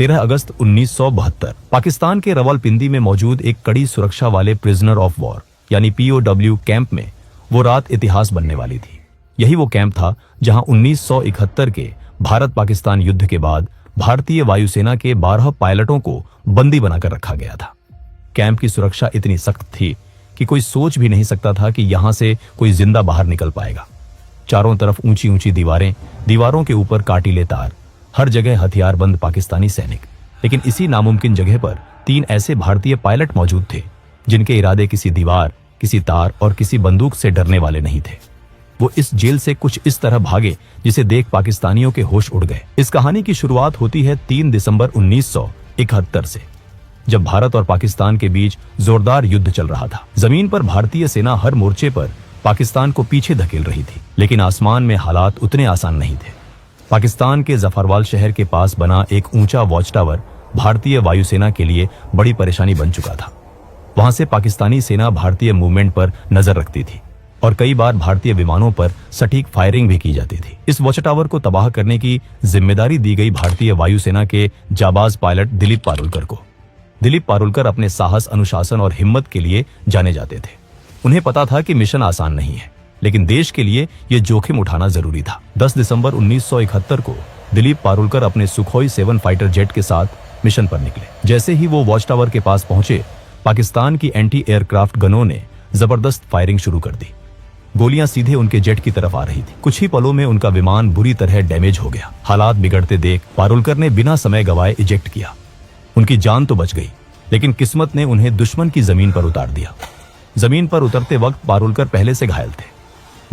13 अगस्त 1972 पाकिस्तान के रावलपिंडी में मौजूद एक कड़ी सुरक्षा वाले प्रिजनर ऑफ वॉर यानी POW कैंप में वो रात इतिहास बनने वाली थी। यही वो कैंप था जहां 1971 के भारत पाकिस्तान युद्ध के बाद भारतीय वायुसेना के 12 पायलटों को बंदी बनाकर रखा गया था। कैंप की सुरक्षा इतनी सख्त थी कि कोई सोच भी नहीं सकता था कि यहां से कोई जिंदा बाहर निकल पाएगा। चारों तरफ ऊंची ऊंची दीवारें, दीवारों के ऊपर काटीले तार, हर जगह हथियारबंद पाकिस्तानी सैनिक। लेकिन इसी नामुमकिन जगह पर 3 ऐसे भारतीय पायलट मौजूद थे जिनके इरादे किसी दीवार, किसी तार और किसी बंदूक से डरने वाले नहीं थे। वो इस जेल से कुछ इस तरह भागे जिसे देख पाकिस्तानियों के होश उड़ गए। इस कहानी की शुरुआत होती है 3 दिसंबर 1971 से, जब भारत और पाकिस्तान के बीच जोरदार युद्ध चल रहा था। जमीन पर भारतीय सेना हर मोर्चे पर पाकिस्तान को पीछे धकेल रही थी, लेकिन आसमान में हालात उतने आसान नहीं थे। पाकिस्तान के जफरवाल शहर के पास बना एक ऊंचा वॉच टावर भारतीय वायुसेना के लिए बड़ी परेशानी बन चुका था। वहां से पाकिस्तानी सेना भारतीय मूवमेंट पर नजर रखती थी और कई बार भारतीय विमानों पर सटीक फायरिंग भी की जाती थी। इस वॉच टावर को तबाह करने की जिम्मेदारी दी गई भारतीय वायुसेना के जाबाज पायलट दिलीप पारुलकर को। दिलीप पारुलकर अपने साहस, अनुशासन और हिम्मत के लिए जाने जाते थे। उन्हें पता था कि मिशन आसान नहीं है, लेकिन देश के लिए यह जोखिम उठाना जरूरी था। 10 दिसंबर 1971 को दिलीप पारुलकर अपने सुखोई 7 फाइटर जेट के साथ मिशन पर निकले। जैसे ही वो वॉच टावर के पास पहुंचे, पाकिस्तान की एंटी एयरक्राफ्ट गनों ने जबरदस्त फायरिंग शुरू कर दी। गोलियां सीधे उनके जेट की तरफ आ रही थी। कुछ ही पलों में उनका विमान बुरी तरह डैमेज हो गया। हालात बिगड़ते देख पारुलकर ने बिना समय गवाए इजेक्ट किया। उनकी जान तो बच गई, लेकिन किस्मत ने उन्हें दुश्मन की जमीन पर उतार दिया। जमीन पर उतरते वक्त पारुलकर पहले से घायल थे।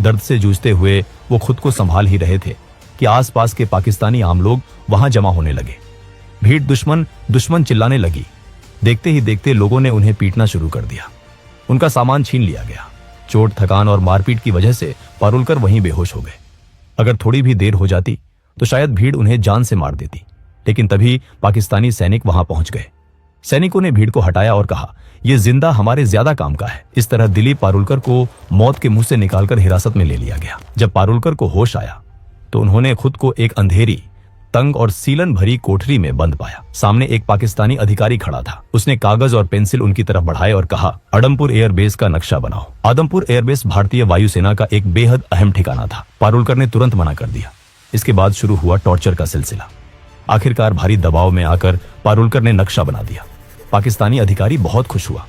दर्द से जूझते हुए वो खुद को संभाल ही रहे थे कि आसपास के पाकिस्तानी आम लोग वहां जमा होने लगे। भीड़ दुश्मन चिल्लाने लगी। देखते ही देखते लोगों ने उन्हें पीटना शुरू कर दिया। उनका सामान छीन लिया गया। चोट, थकान और मारपीट की वजह से पारुलकर वहीं बेहोश हो गए। अगर थोड़ी भी देर हो जाती तो शायद भीड़ उन्हें जान से मार देती, लेकिन तभी पाकिस्तानी सैनिक वहां पहुंच गए। सैनिकों ने भीड़ को हटाया और कहा, यह जिंदा हमारे ज्यादा काम का है। इस तरह दिलीप पारुलकर को मौत के मुंह से निकालकर हिरासत में ले लिया गया। जब पारुलकर को होश आया तो उन्होंने खुद को एक अंधेरी, तंग और सीलन भरी कोठरी में बंद पाया। सामने एक पाकिस्तानी अधिकारी खड़ा था। उसने कागज और पेंसिल उनकी तरफ बढ़ाए और कहा, आदमपुर एयरबेस का नक्शा बनाओ। आदमपुर एयरबेस भारतीय वायुसेना का एक बेहद अहम ठिकाना था। पारुलकर ने तुरंत मना कर दिया। इसके बाद शुरू हुआ टॉर्चर का सिलसिला। आखिरकार भारी दबाव में आकर पारुलकर ने नक्शा बना दिया। पाकिस्तानी अधिकारी बहुत खुश हुआ,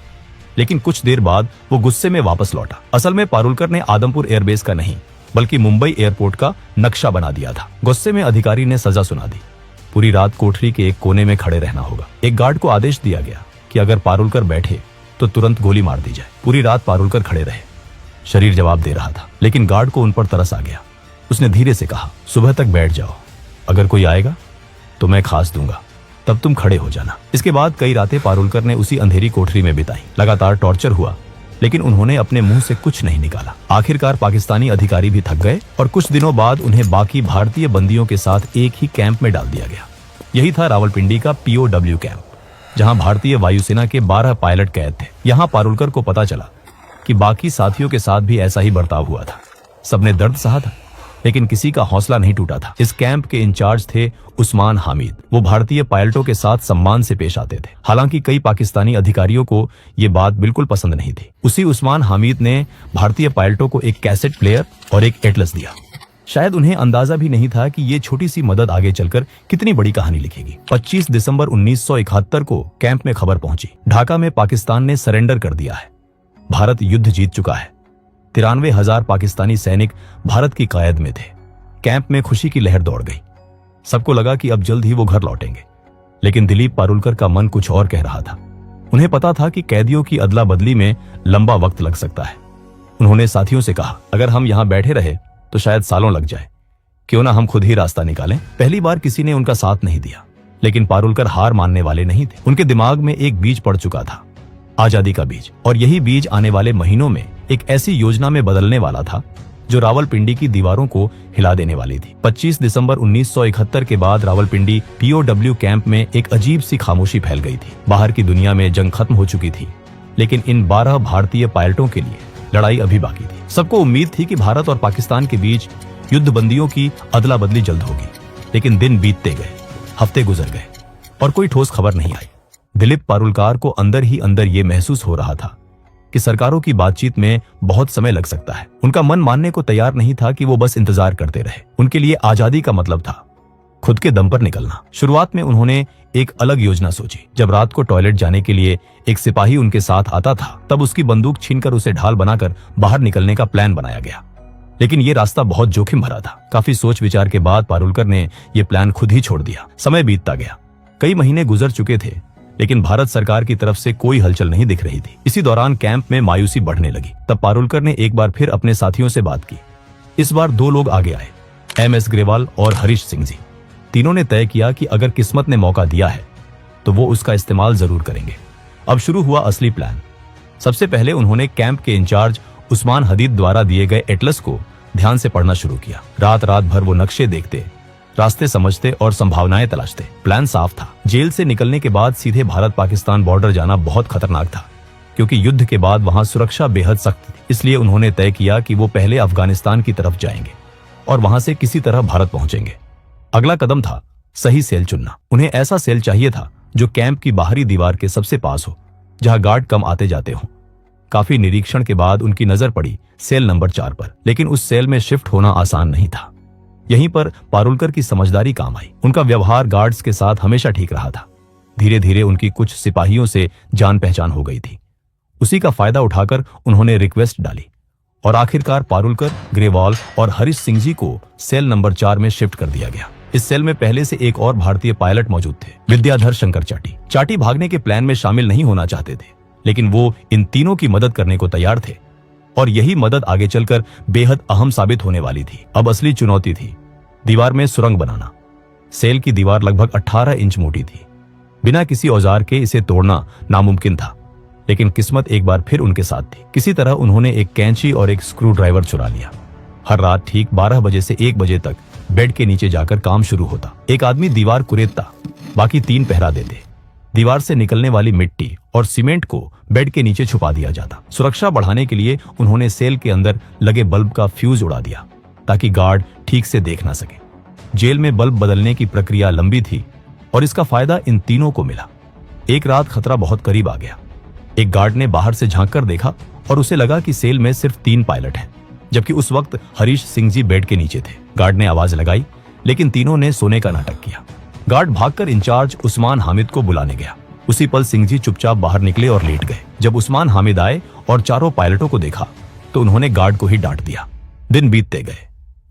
लेकिन कुछ देर बाद वो गुस्से में वापस लौटा। असल में पारुलकर ने आदमपुर एयरबेस का नहीं, बल्कि मुंबई एयरपोर्ट का नक्शा बना दिया था। गुस्से में अधिकारी ने सजा सुना दी। पूरी रात कोठरी के एक कोने में खड़े रहना होगा। एक गार्ड को आदेश दिया गया कि अगर पारुलकर बैठे तो तुरंत गोली मार दी जाए। पूरी रात पारुलकर खड़े रहे। शरीर जवाब दे रहा था, लेकिन गार्ड को उन पर तरस आ गया। उसने धीरे से कहा, सुबह तक बैठ जाओ, अगर कोई आएगा तो मैं खास दूंगा, तब तुम खड़े हो जाना। इसके बाद कई रातें पारुलकर ने उसी अंधेरी कोठरी में बिताई। लगातार टॉर्चर हुआ, लेकिन उन्होंने अपने मुंह से कुछ नहीं निकाला। आखिरकार पाकिस्तानी अधिकारी भी थक गए और कुछ दिनों बाद उन्हें बाकी भारतीय बंदियों के साथ एक ही कैंप में डाल दिया गया। यही था रावलपिंडी का POW कैंप, जहां भारतीय वायुसेना के 12 पायलट कैद थे। यहां पारुलकर को पता चला कि बाकी साथियों के साथ भी ऐसा ही बर्ताव हुआ था। सबने दर्द सहा था, लेकिन किसी का हौसला नहीं टूटा था। इस कैंप के इंचार्ज थे उस्मान हामिद। वो भारतीय पायलटों के साथ सम्मान से पेश आते थे। हालांकि कई पाकिस्तानी अधिकारियों को ये बात बिल्कुल पसंद नहीं थी। उसी उस्मान हामिद ने भारतीय पायलटों को एक कैसेट प्लेयर और एक एटलस दिया। शायद उन्हें अंदाजा भी नहीं था कि ये छोटी सी मदद आगे चलकर कितनी बड़ी कहानी लिखेगी। 25 दिसंबर 1971 को कैंप में खबर पहुंची, ढाका में पाकिस्तान ने सरेंडर कर दिया है। भारत युद्ध जीत चुका है। 93,000 पाकिस्तानी सैनिक भारत की कायद में थे। कैंप में खुशी की लहर दौड़ गई। सबको लगा कि अब जल्द ही वो घर लौटेंगे, लेकिन दिलीप पारुलकर का मन कुछ और कह रहा था। उन्हें पता था कि कैदियों की अदला बदली में लंबा वक्त लग सकता है। उन्होंने साथियों से कहा, अगर हम यहां बैठे रहे तो शायद सालों लग जाए, क्यों ना हम खुद ही रास्ता निकालें। पहली बार किसी ने उनका साथ नहीं दिया, लेकिन पारुलकर हार मानने वाले नहीं थे। उनके दिमाग में एक बीज पड़ चुका था, आजादी का बीज, और यही बीज आने वाले महीनों में एक ऐसी योजना में बदलने वाला था जो रावलपिंडी की दीवारों को हिला देने वाली थी। 25 दिसंबर 1971 के बाद रावलपिंडी POW कैंप में एक अजीब सी खामोशी फैल गई थी। बाहर की दुनिया में जंग खत्म हो चुकी थी, लेकिन इन 12 भारतीय पायलटों के लिए लड़ाई अभी बाकी थी। सबको उम्मीद थी कि भारत और पाकिस्तान के बीच युद्धबंदियों की अदला बदली जल्द होगी, लेकिन दिन बीतते गए, हफ्ते गुजर गए। और कोई ठोस खबर नहीं आई। दिलीप पारुलकर को अंदर ही अंदर ये महसूस हो रहा था कि सरकारों की बातचीत में बहुत समय लग सकता है। उनका मन मानने को तैयार नहीं था कि वो बस इंतजार करते रहे। उनके लिए आजादी का मतलब था खुद के दम पर निकलना। शुरुआत में उन्होंने एक अलग योजना सोची। जब रात को टॉयलेट जाने के लिए एक सिपाही उनके साथ आता था, तब उसकी बंदूक छीनकर उसे ढाल बनाकर बाहर निकलने का प्लान बनाया गया। लेकिन ये रास्ता बहुत जोखिम भरा था। काफी सोच विचार के बाद पारुलकर ने यह प्लान खुद ही छोड़ दिया। समय बीतता गया, कई महीने गुजर चुके थे, लेकिन भारत सरकार की तरफ से कोई हलचल नहीं दिख रही थी। इसी दौरान कैंप में मायूसी बढ़ने लगी। तब पारुलकर ने एक बार फिर अपने साथियों से बात की। इस बार दो लोग आगे आए, MS ग्रेवाल और हरीश सिंह जी। तीनों ने तय किया कि अगर किस्मत ने मौका दिया है तो वो उसका इस्तेमाल जरूर करेंगे। अब शुरू हुआ असली प्लान। सबसे पहले उन्होंने कैंप के इंचार्ज उस्मान हदीद द्वारा दिए गए एटलस को ध्यान से पढ़ना शुरू किया। रात रात भर वो नक्शे देखते, रास्ते समझते और संभावनाएं तलाशते। प्लान साफ था, जेल से निकलने के बाद सीधे भारत पाकिस्तान बॉर्डर जाना बहुत खतरनाक था, क्योंकि युद्ध के बाद वहां सुरक्षा बेहद सख्त थी। इसलिए उन्होंने तय किया कि वो पहले अफगानिस्तान की तरफ जाएंगे और वहां से किसी तरह भारत पहुंचेंगे। अगला कदम था सही सेल चुनना। उन्हें ऐसा सेल चाहिए था जो कैंप की बाहरी दीवार के सबसे पास हो, जहां गार्ड कम आते जाते हों। काफी निरीक्षण के बाद उनकी नजर पड़ी सेल नंबर 4 पर, लेकिन उस सेल में शिफ्ट होना आसान नहीं था। यहीं पर पारुलकर की समझदारी काम आई। उनका व्यवहार गार्ड्स के साथ हमेशा ठीक रहा था। धीरे धीरे उनकी कुछ सिपाहियों से जान पहचान हो गई थी। उसी का फायदा उठाकर उन्होंने रिक्वेस्ट डाली और आखिरकार पारुलकर, ग्रेवाल और हरीश सिंह जी को सेल नंबर 4 में शिफ्ट कर दिया गया। इस सेल में पहले से एक और भारतीय पायलट मौजूद थे, विद्याधर शंकर चाटी। चाटी भागने के प्लान में शामिल नहीं होना चाहते थे, लेकिन वो इन तीनों की मदद करने को तैयार थे और यही मदद आगे चलकर बेहद अहम साबित होने वाली थी। अब असली चुनौती थी दीवार में सुरंग बनाना। सेल की दीवार लगभग 18 इंच मोटी थी। बिना किसी औजार के इसे तोड़ना नामुमकिन था, लेकिन किस्मत एक बार फिर उनके साथ थी। किसी तरह उन्होंने एक कैंची और एक स्क्रू ड्राइवर चुरा लिया। हर रात ठीक 12 बजे से 1 बजे तक बेड के नीचे जाकर काम शुरू होता। एक आदमी दीवार कुरेदता, बाकी 3 पहरा देते। दीवार से निकलने वाली मिट्टी और सीमेंट को बेड के नीचे छुपा दिया जाता। सुरक्षा बढ़ाने के लिए उन्होंने सेल के अंदर लगे बल्ब का फ्यूज उड़ा दिया, ताकि गार्ड ठीक से देख ना सके। जेल में बल्ब बदलने की प्रक्रिया लंबी थी और इसका फायदा इन तीनों को मिला। एक रात खतरा बहुत करीब आ गया। एक गार्ड ने बाहर से झांककर देखा और उसे लगा कि सेल में सिर्फ 3 पायलट हैं, जबकि उस वक्त हरीश सिंह जी बेड के नीचे थे। गार्ड ने आवाज लगाई, लेकिन तीनों ने सोने का नाटक किया। गार्ड भागकर इंचार्ज उस्मान हामिद को बुलाने गया। उसी पल सिंह जी चुपचाप बाहर निकले और लेट गए। जब उस्मान हामिद आए और चारों पायलटों को देखा तो उन्होंने गार्ड को ही डांट दिया। दिन बीतते गए,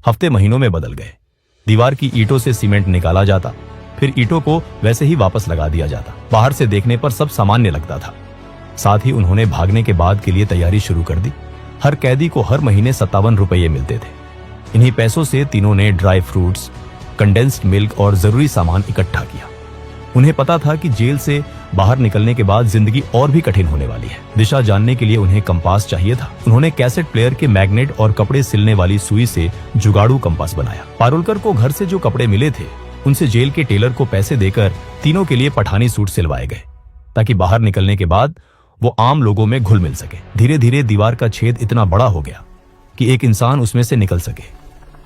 हफ्ते महीनों में बदल गए। दीवार की ईंटों से सीमेंट निकाला जाता, फिर ईंटों को वैसे ही वापस लगा दिया जाता। बाहर से देखने पर सब सामान्य लगता था। साथ ही उन्होंने भागने के बाद के लिए तैयारी शुरू कर दी। हर कैदी को हर महीने 57 रुपये मिलते थे। इन्हीं पैसों से तीनों ने ड्राई फ्रूट्स, कंडेंस्ड मिल्क और जरूरी सामान इकट्ठा किया। उन्हें पता था कि जेल से बाहर निकलने के बाद जिंदगी और भी कठिन होने वाली है। दिशा जानने के लिए उन्हें कंपास चाहिए था। उन्होंने कैसेट प्लेयर के मैग्नेट और कपड़े सिलने वाली सुई से जुगाड़ू कंपास बनाया। पारुलकर को घर से जो कपड़े मिले थे, उनसे जेल के टेलर को पैसे देकर तीनों के लिए पठानी सूट सिलवाए गए, ताकि बाहर निकलने के बाद वो आम लोगों में घुल मिल सके। धीरे धीरे दीवार का छेद इतना बड़ा हो गया कि एक इंसान उसमें से निकल सके।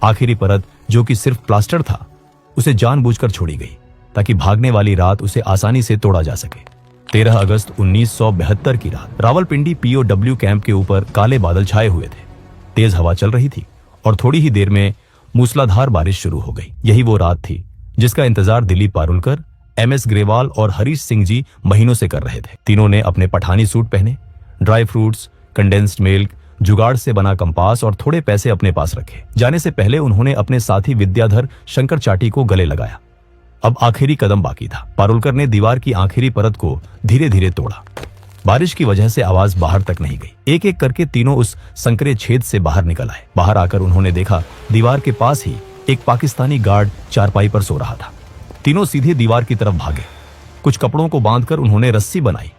आखिरी परत, जो कि सिर्फ प्लास्टर था, उसे जानबूझकर छोड़ी गई, ताकि भागने वाली रात उसे आसानी से तोड़ा जा सके। 13 अगस्त 1972 की रात रावलपिंडी POW कैंप के ऊपर काले बादल छाए हुए थे। तेज हवा चल रही थी और थोड़ी ही देर में मूसलाधार बारिश शुरू हो गई। यही वो रात थी जिसका इंतजार दिलीप पारुलकर, MS ग्रेवाल और हरीश सिंह जी महीनों से कर रहे थे। तीनों ने अपने पठानी सूट पहने, ड्राई फ्रूट्स, कंडेंस्ड मिल्क, जुगाड़ से बना कंपास और थोड़े पैसे अपने पास रखे। जाने से पहले उन्होंने अपने साथी विद्याधर शंकर चाटी को गले लगाया। अब आखिरी कदम बाकी था। पारुलकर ने दीवार की आखिरी परत को धीरे धीरे तोड़ा। बारिश की वजह से आवाज बाहर तक नहीं गई। एक एक करके तीनों उस संकरे छेद से बाहर निकल आए। बाहर आकर उन्होंने देखा दीवार के पास ही एक पाकिस्तानी गार्ड चारपाई पर सो रहा था। तीनों सीधे दीवार की तरफ भागे। कुछ कपड़ों को बांधकर उन्होंने रस्सी बनाई,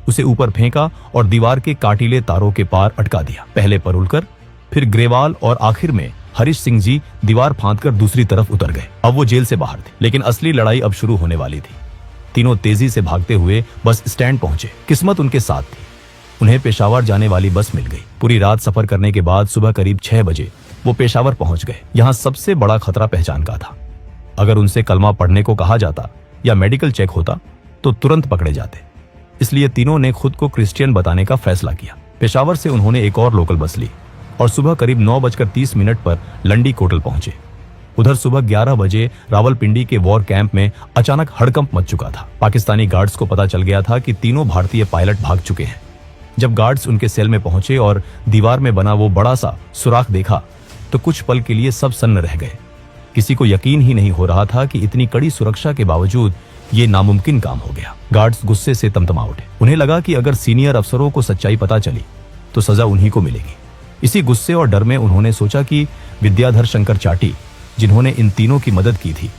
उसे ऊपर फेंका और दीवार के काटीले तारों के पार अटका दिया। पहले पारुलकर, फिर ग्रेवाल और आखिर में हरीश सिंह जी दीवार फांदकर दूसरी तरफ उतर गए। अब वो जेल से बाहर थे, लेकिन असली लड़ाई अब शुरू होने वाली थी। तीनों तेजी से भागते हुए बस स्टैंड पहुंचे। किस्मत उनके साथ थी। उन्हें पेशावर जाने वाली बस मिल गई। पूरी रात सफर करने के बाद सुबह करीब 6 बजे वो पेशावर पहुंच गए। यहाँ सबसे बड़ा खतरा पहचान का था। अगर उनसे कलमा पढ़ने को कहा जाता या मेडिकल चेक होता तो तुरंत पकड़े जाते। इसलिए तीनों ने खुद को क्रिश्चियन बताने का फैसला किया। पेशावर से उन्होंने एक और लोकल बस ली और सुबह करीब 9:30 पर लंडी कोटल पहुंचे। उधर सुबह 11 बजे रावलपिंडी के वॉर कैंप में अचानक हड़कंप मच चुका था। पाकिस्तानी गार्ड्स को पता चल गया था कि तीनों भारतीय पायलट भाग चुके हैं। जब गार्ड्स उनके सेल में पहुंचे और दीवार में बना वो बड़ा सा सुराख देखा तो कुछ पल के लिए सब सन्न रह गए। किसी को यकीन ही नहीं हो रहा था कि इतनी कड़ी सुरक्षा के बावजूद ये नामुमकिन काम हो गया। गार्ड्स गुस्से से तमतमा उठे। उन्हें लगा कि अगर सीनियर अफसरों को सच्चाई पता चली तो सजा उन्हीं को मिलेगी। इसी गुस्से और डर में उन्होंने सोचा कि विद्याधर शंकर चाटी, जिन्होंने इन तीनों की मदद की थी,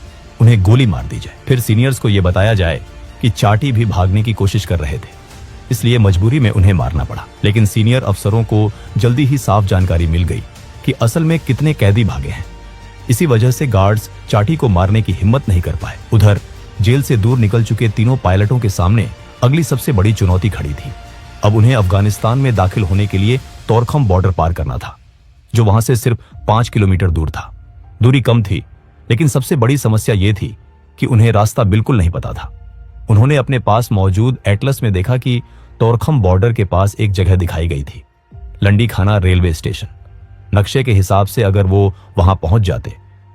उन्हें गोली मार दी जाए। फिर सीनियर्स को यह बताया जाए कि चाटी भी भागने की कोशिश कर रहे थे, इसलिए मजबूरी में उन्हें मारना पड़ा। लेकिन सीनियर अफसरों को जल्दी ही साफ जानकारी मिल गई कि असल में कितने कैदी भागे हैं। इसी वजह से गार्ड्स चाटी को मारने की हिम्मत नहीं कर पाए। उधर जेल से दूर निकल चुके तीनों पायलटों के सामने अगली सबसे बड़ी चुनौती खड़ी थी। अब उन्हें अफगानिस्तान में दाखिल होने के लिए तोरखम बॉर्डर पार करना था, जो वहां से सिर्फ 5 किलोमीटर दूर था। दूरी कम थी, लेकिन सबसे बड़ी समस्या यह थी कि उन्हें रास्ता बिल्कुल नहीं पता था। उन्होंने अपने पास मौजूद एटलस में देखा कि तोरखम बॉर्डर के पास एक जगह दिखाई गई थी, लंडी खाना रेलवे स्टेशन। नक्शे के हिसाब से अगर वो वहां पहुंच जाते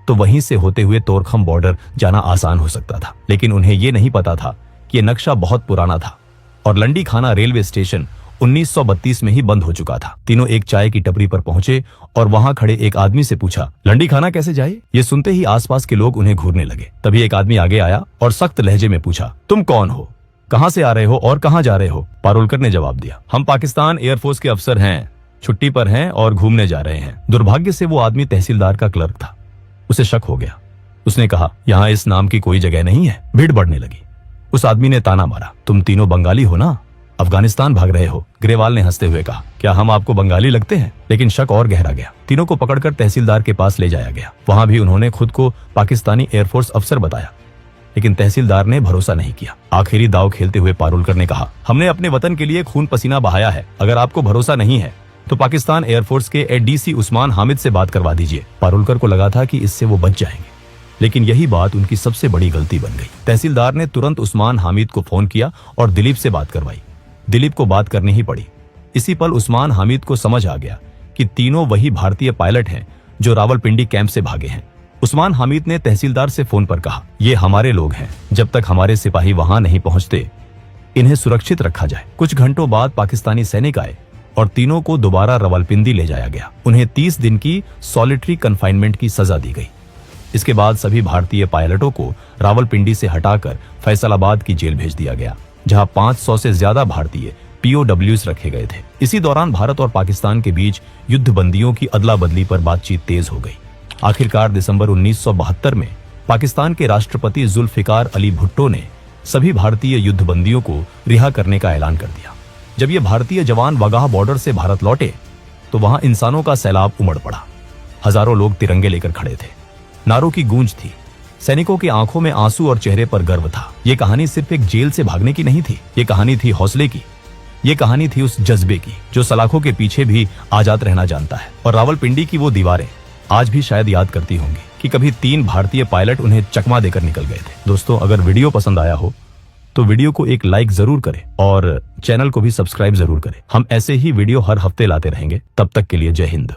तो वहीं से होते हुए तोरखम बॉर्डर जाना आसान हो सकता था। लेकिन उन्हें यह नहीं पता था कि यह नक्शा बहुत पुराना था और लंडी खाना रेलवे स्टेशन 1932 में ही बंद हो चुका था। तीनों एक चाय की टपरी पर पहुंचे और वहां खड़े एक आदमी से पूछा, लंडी खाना कैसे जाए? ये सुनते ही आसपास के लोग उन्हें घूरने लगे। तभी एक आदमी आगे आया और सख्त लहजे में पूछा, तुम कौन हो, कहां से आ रहे हो और कहां जा रहे हो? पारुलकर ने जवाब दिया, हम पाकिस्तान एयरफोर्स के अफसर हैं, छुट्टी पर हैं और घूमने जा रहे हैं। दुर्भाग्य से वो आदमी तहसीलदार का क्लर्क था। उसे शक हो गया। उसने कहा, यहाँ इस नाम की कोई जगह नहीं है। भीड़ बढ़ने लगी। उस आदमी ने ताना मारा, तुम तीनों बंगाली हो ना, अफगानिस्तान भाग रहे हो? ग्रेवाल ने हंसते हुए कहा, क्या हम आपको बंगाली लगते हैं? लेकिन शक और गहरा गया। तीनों को पकड़कर तहसीलदार के पास ले जाया गया। वहां भी उन्होंने खुद को पाकिस्तानी एयरफोर्स अफसर बताया, लेकिन तहसीलदार ने भरोसा नहीं किया। आखिरी दाव खेलते हुए पारुलकर ने कहा, हमने अपने वतन के लिए खून पसीना बहाया है। अगर आपको भरोसा नहीं है तो पाकिस्तान एयरफोर्स के एडीसी उस्मान हामिद से बात करवा दीजिए। पारुलकर को लगा था कि इससे वो बच जाएंगे, लेकिन यही बात उनकी सबसे बड़ी गलती बन गई। तहसीलदार ने तुरंत उस्मान हामिद को फोन किया और दिलीप से बात करवाई। दिलीप को बात करनी ही पड़ी। इसी पल उस्मान हामिद को समझ आ गया कि तीनों वही भारतीय पायलट हैं जो रावलपिंडी कैंप से भागे हैं। उस्मान हामिद ने तहसीलदार से फोन पर कहा, ये हमारे लोग हैं, जब तक हमारे सिपाही वहां नहीं पहुंचते इन्हें सुरक्षित रखा जाए। कुछ घंटों बाद पाकिस्तानी सैनिक आए और तीनों को दोबारा रावलपिंडी ले जाया गया। उन्हें 30 दिन की सॉलिटरी कन्फाइनमेंट की सजा दी गई। इसके बाद सभी भारतीय पायलटों को रावलपिंडी से हटाकर फैसलाबाद की जेल भेज दिया गया, जहां 500 से ज्यादा भारतीय POWs रखे गए थे। इसी दौरान भारत और पाकिस्तान के बीच युद्ध बंदियों की अदला बदली पर बातचीत तेज हो गई। आखिरकार दिसंबर 1972 में पाकिस्तान के राष्ट्रपति जुल्फिकार अली भुट्टो ने सभी भारतीय युद्ध बंदियों को रिहा करने का ऐलान कर दिया। जब ये भारतीय जवान वागाह बॉर्डर से भारत लौटे तो वहां इंसानों का सैलाब उमड़ पड़ा। हजारों लोग तिरंगे लेकर खड़े थे। नारों की गूंज थी। सैनिकों की आंखों में आंसू और चेहरे पर गर्व था। ये कहानी सिर्फ एक जेल से भागने की नहीं थी, ये कहानी थी हौसले की। ये कहानी थी उस जज्बे की जो सलाखों के पीछे भी आजाद रहना जानता है। और रावलपिंडी की वो दीवारें आज भी शायद याद करती होंगी कि कभी 3 भारतीय पायलट उन्हें चकमा देकर निकल गए थे। दोस्तों, अगर वीडियो पसंद आया हो तो वीडियो को एक लाइक जरूर करें और चैनल को भी सब्सक्राइब जरूर करें। हम ऐसे ही वीडियो हर हफ्ते लाते रहेंगे। तब तक के लिए जय हिंद।